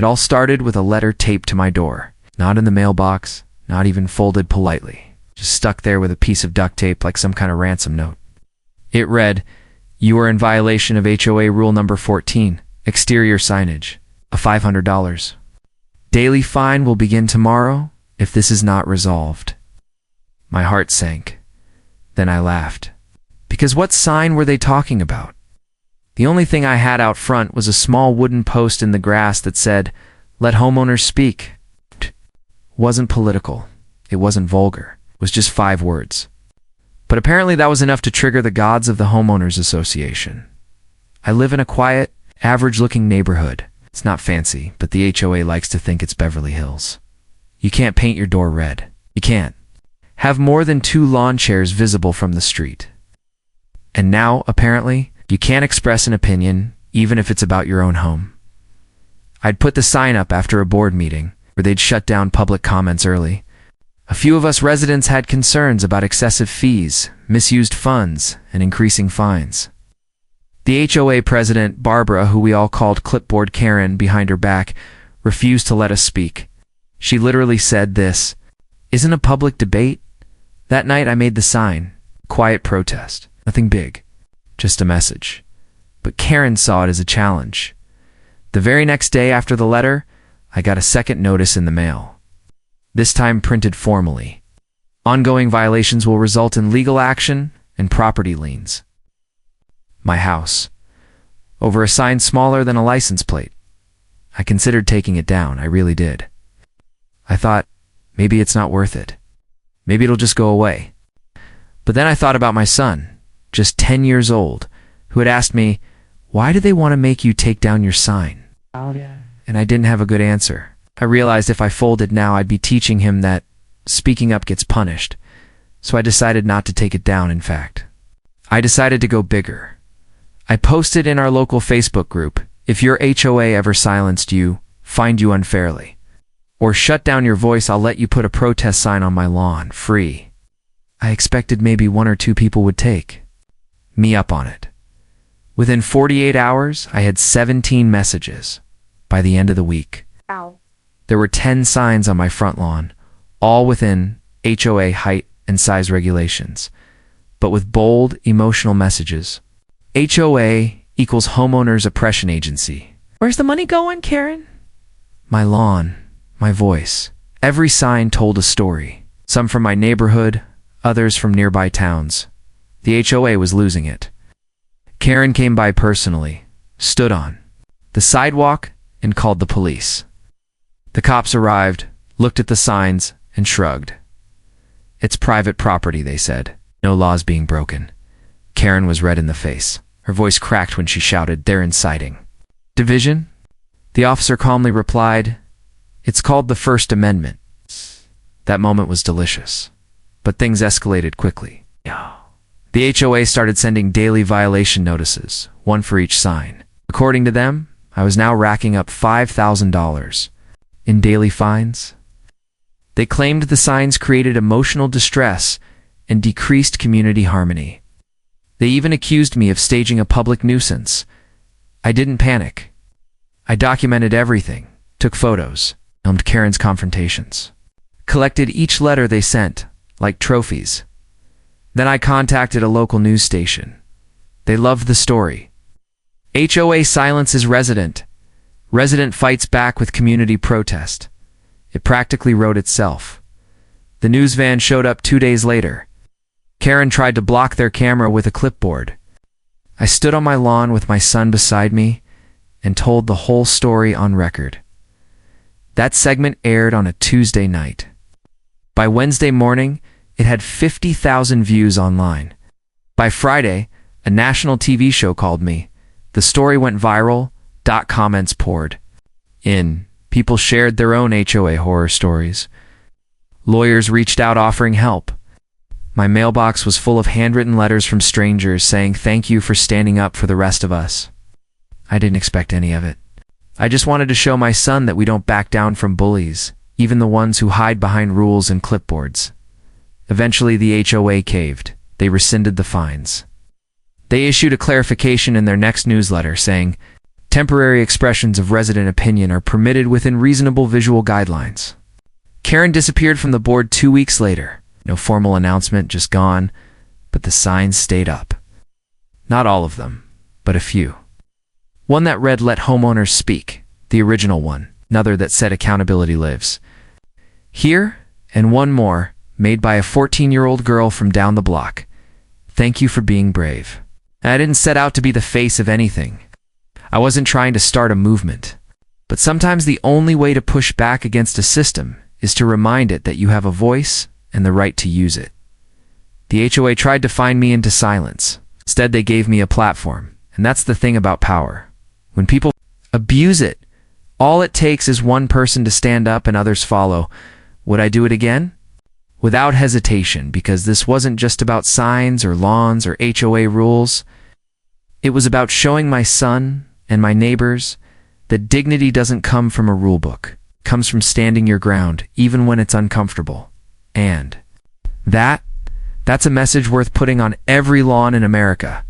It all started with a letter taped to my door. Not in the mailbox, not even folded politely. Just stuck there with a piece of duct tape like some kind of ransom note. It read, "You are in violation of HOA Rule Number 14, exterior signage, a $500. Daily fine will begin tomorrow if this is not resolved." My heart sank. Then I laughed. Because what sign were they talking about? The only thing I had out front was a small wooden post in the grass that said, "Let homeowners speak." It wasn't political. It wasn't vulgar. It was just 5 words. But apparently that was enough to trigger the gods of the Homeowners Association. I live in a quiet, average-looking neighborhood. It's not fancy, but the HOA likes to think it's Beverly Hills. You can't paint your door red. You can't have more than 2 lawn chairs visible from the street. And now, apparently, you can't express an opinion, even if it's about your own home. I'd put the sign up after a board meeting, where they'd shut down public comments early. A few of us residents had concerns about excessive fees, misused funds, and increasing fines. The HOA president, Barbara, who we all called Clipboard Karen behind her back, refused to let us speak. She literally said this, "Isn't a public debate?" That night I made the sign, quiet protest, nothing big, just a message. But Karen saw it as a challenge. The very next day after the letter, I got a second notice in the mail. This time printed formally. Ongoing violations will result in legal action and property liens. My house. Over a sign smaller than a license plate. I considered taking it down, I really did. I thought, maybe it's not worth it. Maybe it'll just go away. But then I thought about my son, just 10 years old, who had asked me, "Why do they want to make you take down your sign?" And I didn't have a good answer. I realized if I folded now, I'd be teaching him that speaking up gets punished. So I decided not to take it down, in fact. I decided to go bigger. I posted in our local Facebook group, "If your HOA ever silenced you, fined you unfairly. Or shut down your voice, I'll let you put a protest sign on my lawn, free." I expected maybe 1 or 2 people would take me up on it. Within 48 hours, I had 17 messages. By the end of the week, there were 10 signs on my front lawn, all within HOA height and size regulations, but with bold, emotional messages. HOA equals Homeowners Oppression Agency. Where's the money going, Karen? My lawn, my voice. Every sign told a story, some from my neighborhood, others from nearby towns. The HOA was losing it. Karen came by personally, stood on the sidewalk, and called the police. The cops arrived, looked at the signs, and shrugged. "It's private property," they said. "No laws being broken." Karen was red in the face. Her voice cracked when she shouted, "They're inciting division?" The officer calmly replied, "It's called the First Amendment." That moment was delicious. But things escalated quickly. The HOA started sending daily violation notices, 1 for each sign. According to them, I was now racking up $5,000 in daily fines. They claimed the signs created emotional distress and decreased community harmony. They even accused me of staging a public nuisance. I didn't panic. I documented everything, took photos, filmed Karen's confrontations, collected each letter they sent, like trophies. Then I contacted a local news station. They loved the story. HOA silences resident. Resident fights back with community protest. It practically wrote itself. The news van showed up 2 days later. Karen tried to block their camera with a clipboard. I stood on my lawn with my son beside me and told the whole story on record. That segment aired on a Tuesday night. By Wednesday morning, it had 50,000 views online. By Friday, a national TV show called me. The story went viral. Comments poured in. People shared their own HOA horror stories. Lawyers reached out offering help. My mailbox was full of handwritten letters from strangers saying thank you for standing up for the rest of us. I didn't expect any of it. I just wanted to show my son that we don't back down from bullies, even the ones who hide behind rules and clipboards. Eventually, the HOA caved. They rescinded the fines. They issued a clarification in their next newsletter saying, Temporary expressions of resident opinion are permitted within reasonable visual guidelines. Karen disappeared from the board 2 weeks later. No formal announcement, just gone, but the signs stayed up. Not all of them, but a few. One that read, "Let homeowners speak," the original one. Another that said, "Accountability lives here," and one more, made by a 14-year-old girl from down the block. "Thank you for being brave." I didn't set out to be the face of anything. I wasn't trying to start a movement. But sometimes the only way to push back against a system is to remind it that you have a voice and the right to use it. The HOA tried to find me into silence. Instead, they gave me a platform. And that's the thing about power. When people abuse it, all it takes is one person to stand up and others follow. Would I do it again? Without hesitation, because this wasn't just about signs or lawns or HOA rules. It was about showing my son and my neighbors that dignity doesn't come from a rule book. It comes from standing your ground, even when it's uncomfortable. And that's a message worth putting on every lawn in America.